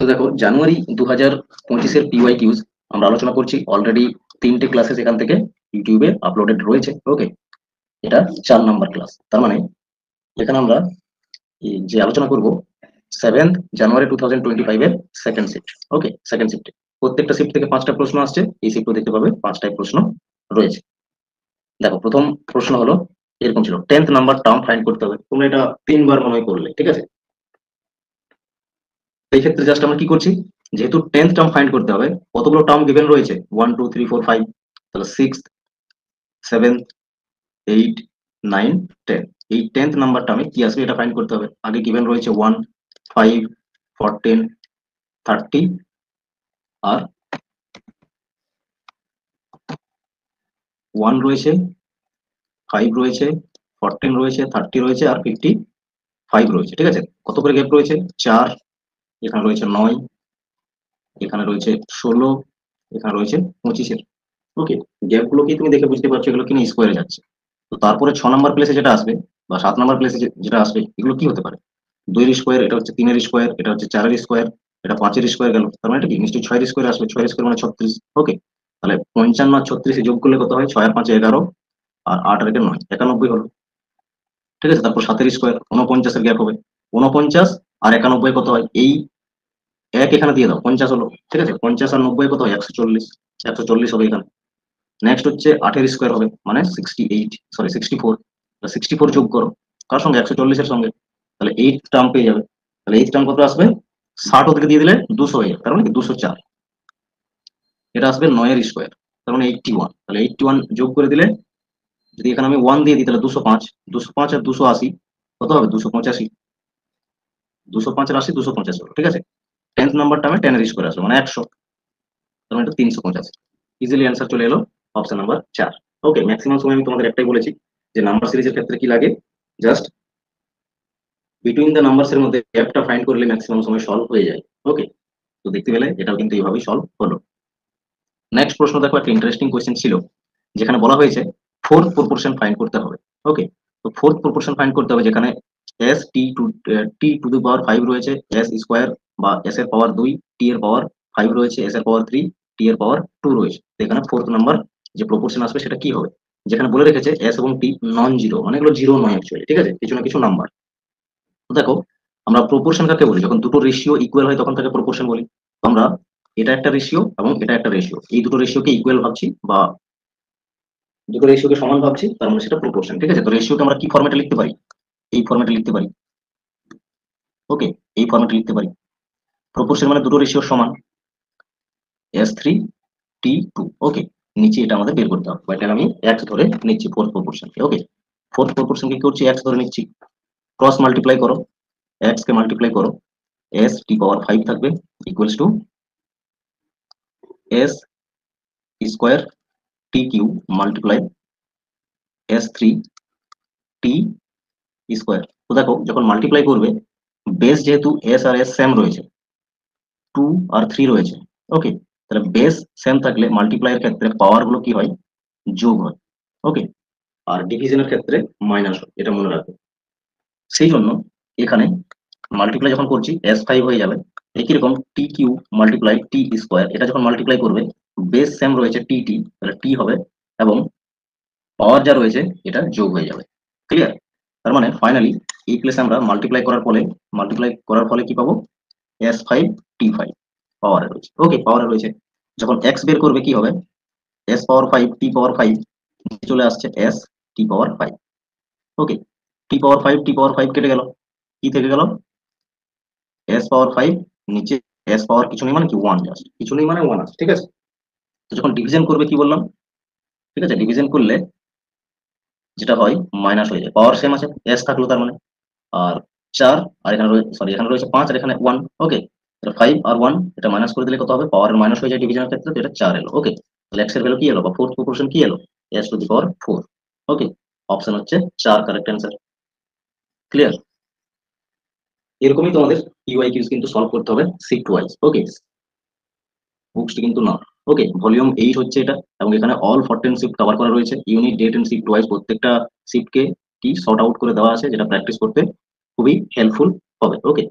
তো দেখো, জানুয়ারি 2025-এর পিওয়াই কিউজ আমরা আলোচনা করছি। অলরেডি 3টে ক্লাসেস এখান থেকে ইউটিউবে আপলোডেড রয়েছে। ওকে, এটা 4 নাম্বার ক্লাস। তার মানে এখানে আমরা যে আলোচনা করব 7 জানুয়ারি 2025-এর সেকেন্ড শিফট। ওকে, সেকেন্ড শিফটে প্রত্যেকটা শিফট থেকে 5টা প্রশ্ন আসছে। এই শিফটও দেখতে পাবে 5টায় প্রশ্ন রয়েছে। দেখো, প্রথম প্রশ্ন হলো এরকম ছিল, 10th নাম্বার টার্ম ফাইন্ড করতে হবে। তোমরা এটা 3বার মনে হয় করলে, ঠিক আছে। এই ক্ষেত্রে জাস্ট আমরা কি করছি, যেহেতু 10th টার্ম ফাইন্ড করতে হবে, কতগুলো টার্ম গিভেন রয়েছে, 1 2 3 4 5, তাহলে 6 7 8 9 10। এই 10th নাম্বার টার্মে কি আসবে এটা ফাইন্ড করতে হবে। আগে গিভেন রয়েছে 1 5 14 30 আর 1 রয়েছে, 5 রয়েছে, 14 রয়েছে, 30 রয়েছে আর 55 রয়েছে, ঠিক আছে। কত করে গ্যাপ রয়েছে, 4, এখানে রয়েছে 9, এখানে রয়েছে 16, এখানে রয়েছে 25-এর। ওকে, গ্যাপ গুলো কি তুমি দেখে বুঝতে পারছো এগুলো কিনা স্কোয়ারে যাচ্ছে। তো তারপরে 6 নাম্বার প্লেসে যেটা আসবে বা 7 নাম্বার প্লেসে যেটা আসবে, এগুলো কি হতে পারে, 2-এর স্কোয়ার, এটা হচ্ছে 3-এর স্কোয়ার, এটা হচ্ছে 4-এর স্কোয়ার, এটা 5-এর স্কোয়ার গেল। তার মানে এটা কি নিশ্চয়ই 6-এর স্কোয়ার আসবে। 6-এর স্কোয়ার মানে 36। ওকে, তাহলে 55 আর 36 যোগ করলে কত হয়, 6 আর 5 11 আর 8 আর 9 91 হলো, ঠিক আছে। তারপর 7-এর স্কোয়ার 49-এর গ্যাপ হবে, 49 আর 91 কত হয়, এই এক এখানে দিয়ে দাও, 50 হলো, ঠিক আছে। 50 আর 90 কত হয়, 140, 140 হবে এখানে। নেক্সট হচ্ছে 8-এর স্কোয়ার হবে মানে 68, সরি 64, 64 যোগ করো কার সঙ্গে, 140-এর সঙ্গে, তাহলে 8 টার্ম পেয়ে যাবে। তাহলে 8 টার্ম কত আসবে, 60 ওদিকে দিয়ে দিলে 200 হয়ে যাবে, তার মানে কি 204। এটা আসবে 9-এর স্কোয়ার, তার মানে 81। তাহলে 81 যোগ করে দিলে, যদি এখানে আমি 1 দিয়ে দিই তাহলে 205, 205 আর 280 কত হবে, 285, 205 আর 80 285 হলো, ঠিক আছে। 10th নাম্বার টার্মে 10-এর স্কোয়ার আসবে মানে 100, তার মানে এটা 385। ইজিলি অ্যান্সার চলে এলো অপশন নাম্বার 4। ওকে, ম্যাক্সিমাম সময় আমি তোমাদের একটাই বলেছি যে নাম্বার সিরিজের ক্ষেত্রে কি লাগে, জাস্ট বিটুইন দ্য নাম্বারস এর মধ্যে গ্যাপটা ফাইন্ড করলে ম্যাক্সিমাম সময় সলভ হয়ে যায়। ওকে, তো দেখতে পেলে এটাও কিন্তু এইভাবেই সলভ হলো। নেক্সট প্রশ্ন দেখো, একটা ইন্টারেস্টিং কোয়েশ্চেন ছিল, যেখানে বলা হয়েছে ফোর্থ প্রপোর্শন ফাইন্ড করতে হবে। ওকে, তো ফোর্থ প্রপোর্শন ফাইন্ড করতে হবে যেখানে টি টু দি পাওয়ার 5 রয়েছে, এস স্কোয়ার বা এস এর পাওয়ার 2, টি এর পাওয়ার 5 রয়েছে, এস এর পাওয়ার 3, টি এর পাওয়ার 2 রয়েছে। তো এখানে ফোর্থ নাম্বার যে প্রপোর্শন আসবে সেটা কি হবে, যেখানে বলে রেখেছে এস এবং টি নন জিরো, মানে এগুলো জিরো নয় অ্যাকচুয়ালি, ঠিক আছে, কিছু না কিছু নাম্বার। তো দেখো, আমরা প্রপোর্শন কাকে বলি, যখন দুটো রেশিও ইকুয়াল হয় তখন তাকে প্রপোর্শন বলি। তো আমরা এটা একটা রেশিও এবং এটা একটা রেশিও, এই দুটো রেশিওকে ইকুয়াল ভাবছি বা দুটো রেশিওকে সমান ভাবছি, তার মানে সেটা প্রপোর্শন, ঠিক আছে। তো রেশিওকে আমরা কি ফরম্যাটে লিখতে পারি, এই ফরম্যাটে লিখতে পারি। ওকে, এই ফরম্যাটে লিখতে পারি। প্রপোর্শন মানে দুটো রেশিও সমান, S3 T2। ওকে, নিচে এটা আমাদের বের করতে হবে, এটা আমি এক্স ধরে নিচ্ছি ফোর্থ প্রপোর্শনকে। ওকে, ফোর্থ প্রপোর্শন কি করছি, এক্স ধরে নিচ্ছি, ক্রস মাল্টিপ্লাই করো, এক্স কে মাল্টিপ্লাই করো, S T⁻5 থাকবে equals to S² T³ multiply S3 T²। তো দেখো, যখন মাল্টিপ্লাই করবে, বেস যেহেতু এস আর এস সেম রয়েছে, 2 আর 3 রয়েছে। ওকে, তাহলে বেস সেম থাকলে মাল্টিপ্লাইয়ের ক্ষেত্রে পাওয়ার গুলো কি হয়, যোগ হয়। ওকে, আর ডিভিশনের ক্ষেত্রে মাইনাস হয়, এটা মনে রাখবে। সেই জন্য এখানে মাল্টিপ্লাই যখন করছি S5 হয়ে যাবে। একই রকম T³ মাল্টিপ্লাই T², এটা যখন মাল্টিপ্লাই করবে, বেস সেম রয়েছে টি, তাহলে টি হবে, এবং পাওয়ার যা রয়েছে এটা যোগ হয়ে যাবে। ক্লিয়ার? তার মানে ফাইনালি এই প্লেসে আমরা মাল্টিপ্লাই করার ফলে কি পাবো, S5 T5 পাওয়ারে রয়েছে। ওকে, পাওয়ারে রয়েছে। যখন এক্স বের করবে কি হবে, S⁻5 T⁻5 চলে আসছে S T⁻5। ওকে, T⁻5 কেটে গেল, কি থেকে গেল, S⁻5, নিচে এস পাওয়ার কিছু নেই মানে কি 1, জাস্ট কিছু নেই মানে 1 আছে, ঠিক আছে। তো যখন ডিভিশন করবে কি বললাম, ঠিক আছে, ডিভিশন করলে যেটা হয় মাইনাস হয়ে যায়, পাওয়ার সেম আছে, এস থাকলো তার মানে। আর 4, আর এখানে সরি এখানে রয়েছে 5 আর এখানে 1। ওকে, তাহলে 5 আর 1 এটা মাইনাস করে দিলে কত হবে, পাওয়ার মাইনাস হয়ে যায় ডিভিশনের ক্ষেত্রে, তো এটা 4 এলো। ওকে, তাহলে এক্স এর ভ্যালু কি এলো বা ফোর্থ প্রপোর্শন কি এলো, S⁴। ওকে, অপশন হচ্ছে 4 কারেক্ট অ্যান্সার। ক্লিয়ার? এরকমই তোমাদের ইউআই কিউজ কিন্তু সলভ করতে হবে শিফট ওয়াইজ। ওকে, বুকসটি কিন্তু না। ওকে, ভলিউম 8 হচ্ছে এটা, এবং এখানে অল 14 শিফট কভার করা রয়েছে, unit date and shift wise প্রত্যেকটা শিফটকে কি সর্ট আউট করে দেওয়া আছে, যেটা প্র্যাকটিস করতে খুবই হেল্পফুল হবে। ওকে,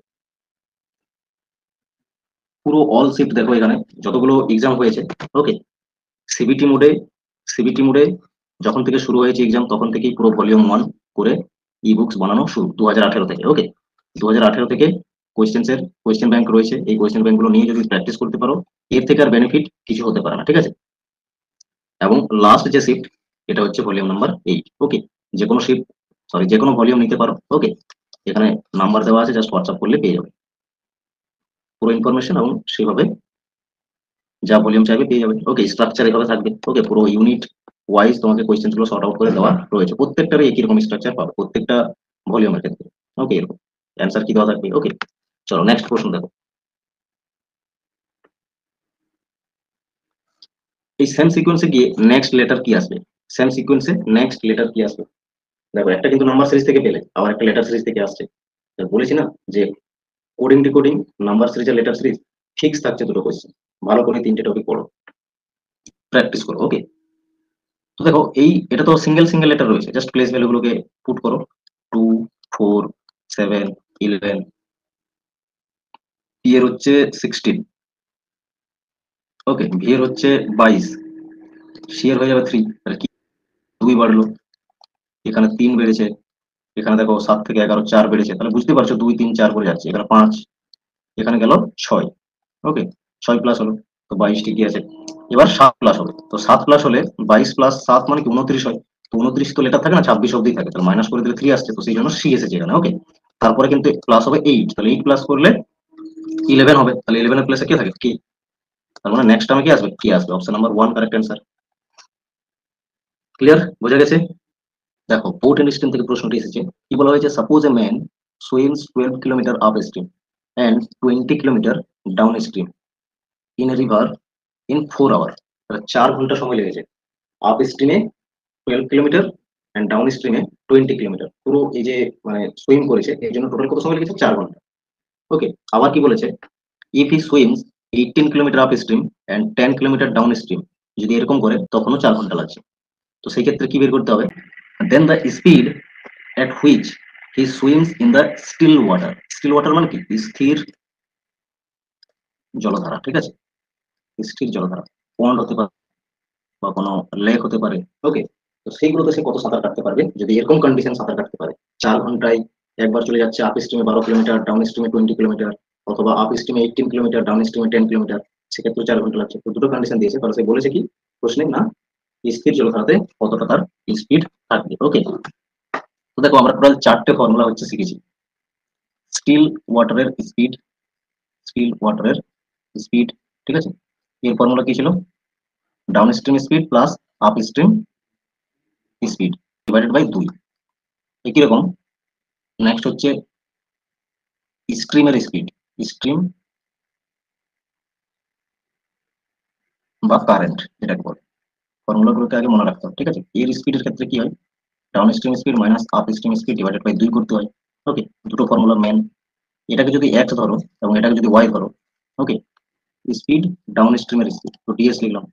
পুরো অল শিফট দেখো এখানে যতগুলো এক্সাম হয়েছে। ওকে, সিবিটি মোডে সিবিটি মোডে যখন থেকে শুরু হয়েছে এক্সাম তখন থেকেই পুরো ভলিউম 1 করে ই বুকস বানানো শুরু 2018 থেকে। ওকে, 2018 থেকে কোয়েশ্চেন ব্যাংক রয়েছে, এই কোয়েশ্চেন ব্যাংক গুলো নিয়ে যদি প্র্যাকটিস করতে পারো এর থেকে আর বেনিফিট কিছু হতে পারে না, ঠিক আছে। এবং লাস্ট যে শিফট এটা হচ্ছে ভলিউম নাম্বার 8। ওকে, যে কোনো শিফট যে কোনো ভলিউম নিতে পারো। ওকে, এখানে নাম্বার দেওয়া আছে, জাস্ট হোয়াটসঅ্যাপ করলে পেয়ে যাবে পুরো ইনফরমেশন এবং সেভাবে যা ভলিউম চাইবে পেয়ে যাবে। ওকে, স্ট্রাকচার এভাবে থাকবে। ওকে, পুরো ইউনিট ওয়াইজ তোমাকে কোয়েশ্চেন গুলো সর্ট আউট করে দেওয়া রয়েছে, প্রত্যেকটারই একই রকম স্ট্রাকচার পাবে প্রত্যেকটা ভলিউমের ক্ষেত্রে। ওকে, এরকম অ্যান্সার কি দেওয়া থাকবে। ওকে, চলো নেক্সট প্রশ্ন দেখো। এই সেম সিকোয়েন্সে গিয়ে নেক্সট লেটার কি আসবে? সেম সিকোয়েন্সে নেক্সট লেটার কি আসবে? দেখো, একটা কিন্তু নাম্বার সিরিজ থেকে পেলে, আবার একটা লেটার সিরিজ থেকে আসছে। তো বলেছি না যে কোডিং ডিকোডিং, নাম্বার সিরিজ আর লেটার সিরিজ ফিক্স থাকছে দুটো কোয়েশ্চেন। ভালো করে তিনটে টপিক পড়ো, প্র্যাকটিস করো। ওকে, তো দেখো এটা তো সিঙ্গেল সিঙ্গেল লেটার রয়েছে, জাস্ট প্লেস ভ্যালু গুলোকে পুট করো। 2, 4, 7, 11, পি এর হচ্ছে 16, ওকে, ভি এর হচ্ছে 22, সি এর হয়ে যাবে 3, তাহলে কি 2 বাড়লো, এখানে 3 বেড়েছে, এখানে দেখো 7 থেকে 11 4 বেড়েছে, তাহলে বুঝতে পারছো 2 3 4 করে যাচ্ছে, এখানে 5, এখানে গেল 6। ওকে, 6 প্লাস হলো, তো 22 ঠিকই আছে। এবার 7 প্লাস হবে, তো 7 প্লাস হলে 22 প্লাস 7 মানে কি 29 হয়। তো 29 তো লেটার থাকে না, 26 অব্দি থাকে, তাহলে মাইনাস করে দিলে 3 আসছে, তো সেই জন্য সি এসেছে এখানে। ওকে, তারপরে কিন্তু প্লাস হবে 8, তাহলে 8 প্লাস করলে 11 হবে, তাহলে 11 এর প্লেসে কি থাকে কি, তার মানে নেক্সট টার্মে কি আসবে option number 1 correct answer. Clear, বোঝা গেছে? দেখো, পোর্ট এন্ড স্ট্রিম থেকে প্রশ্নটি এসেছে, কি বলা হয়েছে, suppose a man swims 12 kilometre upstream and 20 kilometre downstream in a river in 4 hour. 4 ঘন্টা সময় লেগেছে আপ স্ট্রিমে 12 কিলোমিটার এন্ড ডাউন স্ট্রিমে 20 কিলোমিটার, পুরো এই যে মানে সুইম করেছে এর জন্য টোটাল কত সময় লেগেছে, 4 ঘন্টা। ওকে, আবার কি বলেছে, if he swims 18 kilometre upstream and 10 kilometre downstream, যদি এরকম করে তখনও 4 ঘন্টা লাগছে। তো সেই ক্ষেত্রে কি বের করতে হবে, then the speed at which he swims in the still water. still water মানে কি, স্থির জলধারা, ঠিক আছে, স্থির জলধারা, পন্ড হতে পারে বা কোনো লেক হতে পারে। ওকে, তো সেইগুলোতে সে কত সাঁতার কাটতে পারবে যদি এরকম কন্ডিশন সাঁতার কাটতে পারে, 4 ঘন্টায় একবার চলে যাচ্ছে আপ স্ট্রিমে 12 কিলোমিটার, ডাউন স্ট্রিমে 20 কিলোমিটার, অথবা আপ স্ট্রিমে 18 কিলোমিটার, ডাউন স্ট্রিমে 10 কিলোমিটার, সেক্ষেত্রে 4 ঘন্টা লাগছে। তো দুটো কন্ডিশন দিয়েছে, তাহলে সে বলেছে কি প্রশ্নে, না স্থির জলধারাতে কতটা তার স্পিড থাকবে। ওকে, তো দেখো আমরা টোটাল 4টে ফর্মুলা হচ্ছে শিখেছি। স্টিল ওয়াটারের স্পিড, স্টিল ওয়াটারের স্পিড, ঠিক আছে, এর ফর্মুলা কি ছিল, downstream speed plus upstream speed divided by 2। একই রকম নেক্সট হচ্ছে স্ট্রিমের স্পিড, স্ট্রিম বা কারেন্ট যেটাকে বলে, ফর্মুলা গুলোকে আগে মনে রাখতে হবে, ঠিক আছে। এর স্পিডের ক্ষেত্রে কি হয়, downstream speed minus upstream speed divided by 2 করতে হয়। ওকে, দুটো ফর্মুলা মেন, এটাকে যদি এক্স ধরো এবং এটাকে যদি ওয়াই ধরো। ওকে, স্পিড ডাউন স্ট্রিমের স্পিড, তো ডিএস লিখলাম।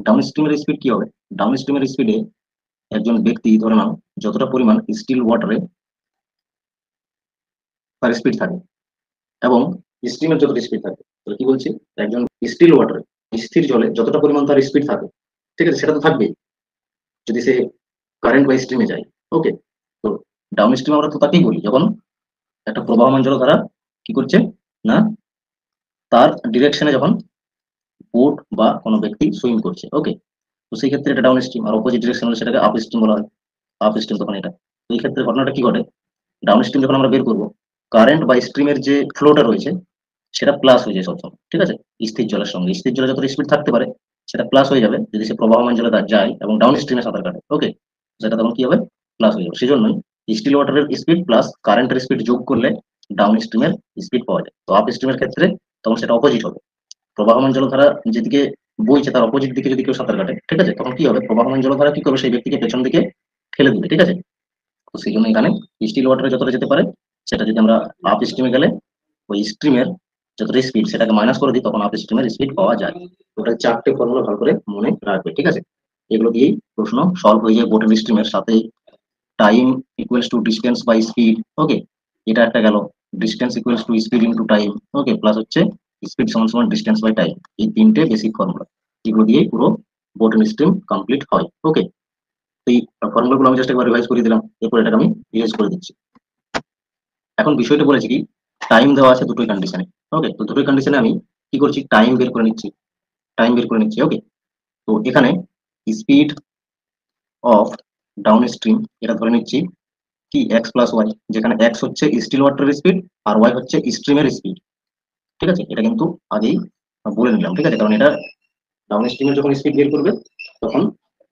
ডাউন স্ট্রিমের স্পিড কি হবে, ডাউন স্ট্রিমের স্পিডে একজন ব্যক্তি ধরে নাও যতটা পরিমাণ স্টিল ওয়াটারে তার স্পিড থাকে এবং স্ট্রিমের যতটা স্পিড থাকে, তাহলে কি বলছি, একজন স্টিল ওয়াটারে স্থির জলে যতটা পরিমাণ তার স্পিড থাকে, ঠিক আছে, সেটা তো থাকবেই যদি সে কারেন্ট বা স্ট্রিমে যায়। ওকে, তো ডাউন স্ট্রিম আমরা তো তাকেই বলি যখন একটা প্রবাহমান জলধারা কি করছে না, তার ডিরেকশনে যখন বোট বা কোনো ব্যক্তি সুইম করছে। ওকে, তো সেই ক্ষেত্রে এটা ডাউন স্ট্রিম, আর অপোজিট ডিরেকশন হলে সেটাকে আপ স্ট্রিম বলা হয়, আপ স্ট্রিম তখন এটা। তো এই ক্ষেত্রে ঘটনাটা কি ঘটে, ডাউন স্ট্রিম যখন আমরা বের করবো, কারেন্ট বা স্ট্রিমের যে ফ্লোটা রয়েছে সেটা প্লাস হয়ে যায় সবসময়, ঠিক আছে, স্থির জলের সঙ্গে স্থির জলে যত স্পিড থাকতে পারে সেটা প্লাস হয়ে যাবে যদি সে প্রবাহমান জলে যায় এবং ডাউন স্ট্রিমে সাঁতার কাটে। ওকে, সেটা তখন কি হবে, প্লাস হয়ে যাবে। সেই জন্যই স্টিল ওয়াটারের স্পিড প্লাস কারেন্টের স্পিড যোগ করলে ডাউন স্ট্রিমের স্পিড পাওয়া যায়। তো আপ স্ট্রিমের ক্ষেত্রে তখন সেটা অপোজিট হবে, প্রবাহমান জলধারা যেদিকে বইছে তার অপোজিট দিকে যদি কেউ সাঁতার কাটে, ঠিক আছে, তখন কি হবে, প্রবাহমান জলধারা কি করবে, সেই ব্যক্তিকে পেছন দিকে ঠেলে দিবে, ঠিক আছে। তো সেই জন্য এখানে স্টিল ওয়াটারে যতটা যেতে পারে সেটা যদি আমরা আপ স্ট্রিমে গেলে ওই স্ট্রিমের যতটা স্পিড সেটাকে মাইনাস করে দিই তখন আপ স্ট্রিমের স্পিড পাওয়া যায়। টোটাল 4টে ফর্মুলা ভালো করে মনে রাখবে, ঠিক আছে। এগুলো দিয়েই প্রশ্ন সলভ হয়ে যায় বোটের স্ট্রিমের সাথে। Time equals to distance by speed. Okay, এটা একটা গেল, distance equals to speed into time. Okay, plus হচ্ছে স্পিড সমান সমান ডিস্টেন্স বাই টাইম, এই তিনটে বেসিক ফর্মুলা, এগুলো দিয়েই পুরো বোট এন্ড স্ট্রিম কমপ্লিট হয়। ওকে, এই ফর্মুলাগুলো আমি জাস্ট একবার রিভাইজ করে দিলাম, এরপর এটাকে আমি ইউজ করে দিচ্ছি। এখন বিষয়টা বলেছি কি, টাইম দেওয়া আছে দুটোই কন্ডিশনে। ওকে, তো দুটোই কন্ডিশনে আমি কি করছি, টাইম বের করে নিচ্ছি, টাইম বের করে নিচ্ছি। ওকে, তো এখানে স্পিড অফ ডাউন স্ট্রিম এটা ধরে নিচ্ছি কি এক্স প্লাস ওয়াই, যেখানে এক্স হচ্ছে স্টিল ওয়াটারের স্পিড আর ওয়াই হচ্ছে স্ট্রিমের স্পিড। ঠিক আছে, এটা কিন্তু আগেই বলে নিলাম। ঠিক আছে, কারণ এটা ডাউন স্ট্রিমের যখন স্পিড বের করবে তখন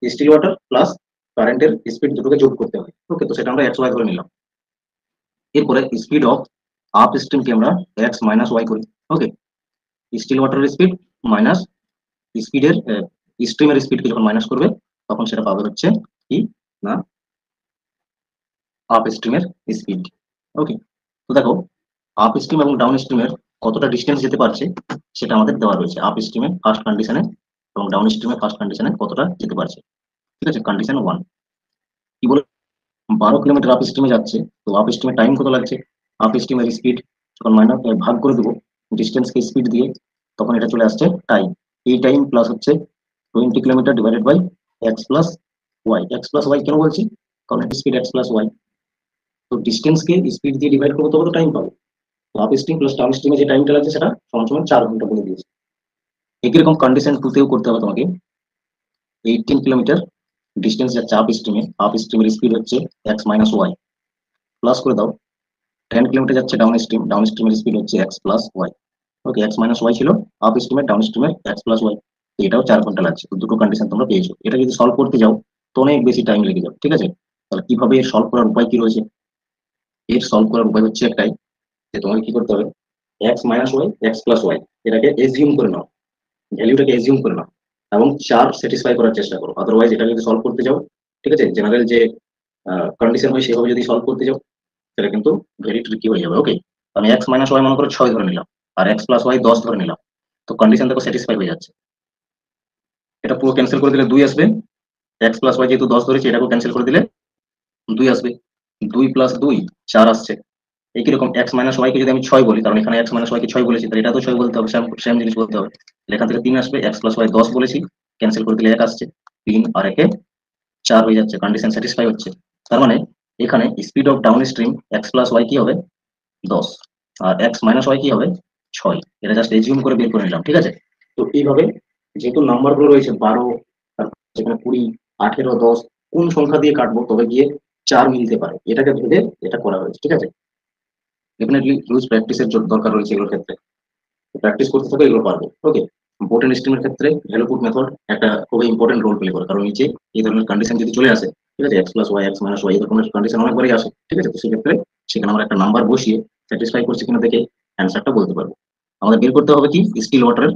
স্টিল ওয়াটার প্লাস কারেন্টের স্পিড দুটোকে যোগ করতে হয়। ওকে, তো সেটা আমরা এক্স ওয়াই ধরে নিলাম। এরপরে স্পিড অফ আপ স্ট্রিমকে আমরা এক্স মাইনাস ওয়াই করি। ওকে, স্টিল ওয়াটারের স্পিড মাইনাস স্পিডের স্ট্রিমের স্পিডকে যখন মাইনাস করবে তখন সেটা পাবে হচ্ছে কি না আপ স্ট্রিমের স্পিড। ওকে, তো দেখো আপ স্ট্রিম এবং ডাউন স্ট্রিমের কতটা ডিস্টেন্স যেতে পারছে সেটা আমাদের দেওয়া রয়েছে আপ স্ট্রিমে ফার্স্ট কন্ডিশনে এবং ডাউন স্ট্রিমে ফার্স্ট কন্ডিশনে কতটা যেতে পারছে। ঠিক আছে, কন্ডিশন 1 কি বলে 12 কিলোমিটার আপ স্ট্রিমে যাচ্ছে, তো আপ স্ট্রিমে টাইম কত লাগছে, আপ স্ট্রিমের স্পিড যখন মাইনাস ভাগ করে দেবো ডিস্টেন্সকে স্পিড দিয়ে তখন এটা চলে আসছে টাইম, এই টাইম প্লাস হচ্ছে 20 kilometre divided by x plus y. X plus y কেন বলছি, কারণ স্পিড এক্স প্লাস ওয়াই, তো ডিস্টেন্সকে স্পিড দিয়ে ডিভাইড করবো তবে তো টাইম পাবো। তো আপ স্ট্রিম প্লাস ডাউন স্ট্রিমে যে টাইমটা লাগছে সেটা সমান সমান 4 ঘন্টা বলে দিয়েছে। একই রকম কন্ডিশন টুতেও করতে হবে তোমাকে। 18 কিলোমিটার ডিস্টেন্স যাচ্ছে আপ স্ট্রিমের স্পিড হচ্ছে এক্স মাইনাস ওয়াই, প্লাস করে দাও 10 কিলোমিটার যাচ্ছে ডাউন স্ট্রিমের স্পিড হচ্ছে X plus Y. Okay, X minus Y ছিল আপ স্ট্রিমের, ডাউন স্ট্রিমের এক্স প্লাস ওয়াই, এটাও 4 ঘন্টা লাগছে। তো দুটো কন্ডিশন তোমরা পেয়েছো। এটা যদি সলভ করতে যাও তো অনেক বেশি টাইম লেগে যাবে। ঠিক আছে, তাহলে কিভাবে এর সলভ করার উপায় কি রয়েছে, এর সলভ করার উপায় হচ্ছে একটাই, যে তোমাকে কি করতে হবে, x minus y x plus y এটাকে এজিউম করে নাও, ভ্যালুটাকে এজিউম করে নাও এবং 4 স্যাটিসফাই করার চেষ্টা করো। আদারওয়াইজ এটা যদি সলভ করতে যাও, ঠিক আছে, জেনারেল যে কন্ডিশন হয় সেভাবে যদি সলভ করতে যাও সেটা কিন্তু ভেরি ট্রিকি হয়ে যাবে। ওকে, আমি এক্স মাইনাস ওয়াই মনে করো 6 ধরে নিলাম আর এক্স প্লাস ওয়াই 10 ধরে নিলাম, তো কন্ডিশন দেখো স্যাটিসফাই হয়ে যাচ্ছে। এটা পুরো ক্যান্সেল করে দিলে 2 আসবে, এক্স প্লাস ওয়াই যেহেতু 10 ধরেছে এটাকে ক্যান্সেল করে দিলে 2 আসবে, 2 প্লাস 2 4 আসছে। একই রকম এক্স মাইনাস ওয়াই কে যদি আমি 6 বলি, কারণ এখানে এক্স মাইনাস ওয়াই কে 6 বলেছি তাহলে এটা তো 6 বলতে হবে, সেম জিনিস বলতে হবে। তাহলে এখান থেকে 3 আসবে, এক্স প্লাস ওয়াই 10 বলেছি, ক্যান্সেল করে দিলে 1 আসছে, 3 আর 1 4 হয়ে যাচ্ছে, কন্ডিশন স্যাটিসফাই হচ্ছে। তার মানে এখানে speed of downstream x plus y কি হবে 10 আর এক্স মাইনাস ওয়াই কি হবে 6, এটা জাস্ট এজিউম করে বের করে নিলাম। ঠিক আছে, তো এইভাবে যেহেতু নাম্বার গুলো রয়েছে 12, যেখানে 20, 18, 10 কোন সংখ্যা দিয়ে কাটবো তবে গিয়ে 4 মিলতে পারে এটাকে ভেবে এটা করা হয়েছে। ঠিক আছে, ডেফিনেটলি হিউজ প্র্যাকটিসের দরকার রয়েছে এগুলোর ক্ষেত্রে, প্র্যাকটিস করতে থাকো এগুলো পারবে। ওকে, বোট এন্ড স্ট্রিমের ক্ষেত্রে ভ্যালু পুট মেথড একটা খুবই ইম্পর্টেন্ট রোল প্লে করে, কারণ নিচে এই ধরনের কন্ডিশন যদি চলে আসে, ঠিক আছে, x plus y x minus y এই ধরনের কন্ডিশন অনেকবারই আসে। ঠিক আছে, তো সেক্ষেত্রে সেখানে আমরা একটা নাম্বার বসিয়ে স্যাটিসফাই করছে কিনা দেখে অ্যান্সারটা বলতে পারবো। আমাদের বের করতে হবে কি স্টিল ওয়াটারের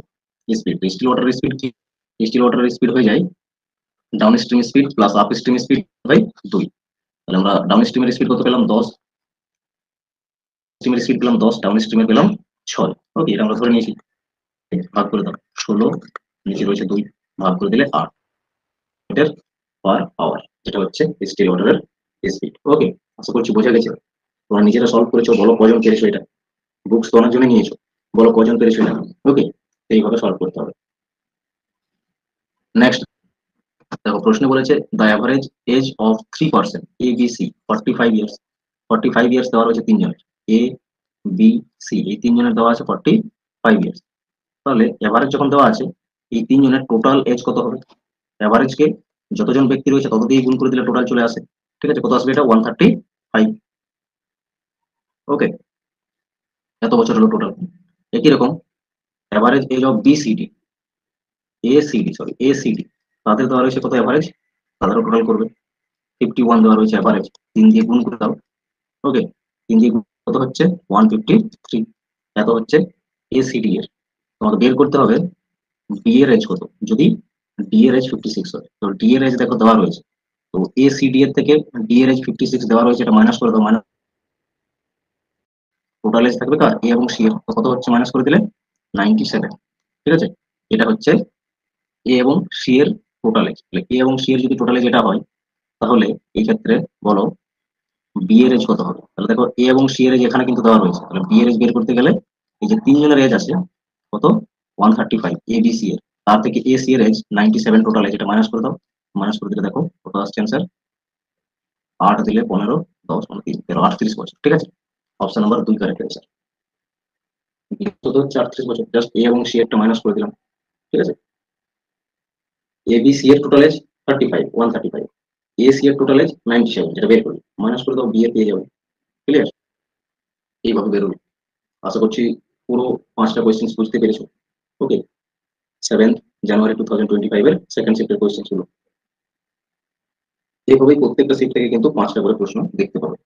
স্পিড। স্টিল ওয়াটারের স্পিড কি, স্টিল ওয়াটারের স্পিড হয়ে যায় downstream speed plus upstream speed by 2। তাহলে আমরা ডাউন স্ট্রিমের স্পিড কত পেলাম 10, স্ট্রিমের স্পিড পেলাম 10, ডাউন স্ট্রিমের পেলাম 6। ওকে, এটা আমরা ধরে নিয়েছি, ভাগ করে দাও 16, নিচে রয়েছে 2, ভাগ করে দিলে 8 মিটার পার আওয়ার, যেটা হচ্ছে স্টিল ওয়াটারের স্পিড। ওকে, আশা করছি বোঝা গেছে। তোমরা নিজেরা সলভ করেছো, বলো কজন পেরেছো, এটা বুকস তো অনেক জন্য নিয়েছো, বলো কজন পেরেছো এটা। ওকে, এইভাবে সলভ করতে হবে। নেক্সট দেখো প্রশ্ন বলেছে the average age of 3 person A B C 45 years. 45 years দেওয়া রয়েছে তিনজনের, এ বি সি এই তিনজনের দেওয়া আছে 45 ইয়ার্স। তাহলে এভারেজ যখন দেওয়া আছে এই তিনজনের টোটাল এজ কত হবে, এভারেজকে যতজন ব্যক্তি রয়েছে তত দিয়ে গুণ করে দিলে টোটাল চলে আসে। ঠিক আছে, কত আসবে এটা 135। ওকে, এত বছর হলো টোটাল। একই রকম average age of BCD ACD তাদের দেওয়া রয়েছে কত এভারেজ, তাদেরও টোটাল করবে 51 দেওয়া রয়েছে এভারেজ, 3 দিয়ে গুণ করে দাও। ওকে, 3 দিয়ে গুণ কত হচ্ছে 153, এত হচ্ছে এসিডি এর। তোমাকে বের করতে হবে বি এর এজ কত, যদি ডি এর এজ 56 হয়, তো ডি এর এজ দেখো দেওয়া রয়েছে, তো এসিডি এর থেকে ডি এর এজ 56 দেওয়া রয়েছে, এটা মাইনাস করে দাও, মাইনাস টোটাল এজ থাকবে কার এ এবং সি এর, তো কত হচ্ছে মাইনাস করে দিলে 97। ঠিক আছে, এটা হচ্ছে এ এবং সি এর টোটাল এজ। এ এবং সি এর যদি টোটাল এজ এটা হয় তাহলে এই ক্ষেত্রে বলো বি এর এজ কত হবে। তাহলে দেখো এ এবং সি এর এজ এখানে কিন্তু দেওয়া রয়েছে, তাহলে বি এর এজ বের করতে গেলে এই যে তিনজনের এজ আছে কত 135 এবিসি এর, তার থেকে এসি এর এজ 97 টোটাল এজ, এটা মাইনাস করে দাও, মাইনাস করে দিলে দেখো কত আসছে অ্যান্সার, 8 দিলে 15, 10 3 13, 38 বছর। ঠিক আছে, অপশন নাম্বার 2 কারেক্ট অ্যান্সার। তো হচ্ছে 38 বছর, জাস্ট এ এবং সি একটা মাইনাস করে দিলাম। ঠিক আছে, এ বি সি এর টোটাল এজ 35, 135, এ সি এর টোটাল এজ 97, যেটা বের করি, মাইনাস করে দাও, বি এর পেয়ে যাবে। ক্লিয়ার, এইভাবে বেরোবে। আশা করছি পুরো 5টা কোয়েশ্চেন বুঝতে পেরেছো। ওকে, 7 জানুয়ারি 2025 এর সেকেন্ড শিফটের কোয়েশ্চেন ছিল। এইভাবেই প্রত্যেকটা শিফট থেকে কিন্তু 5টা করে প্রশ্ন দেখতে পাবে।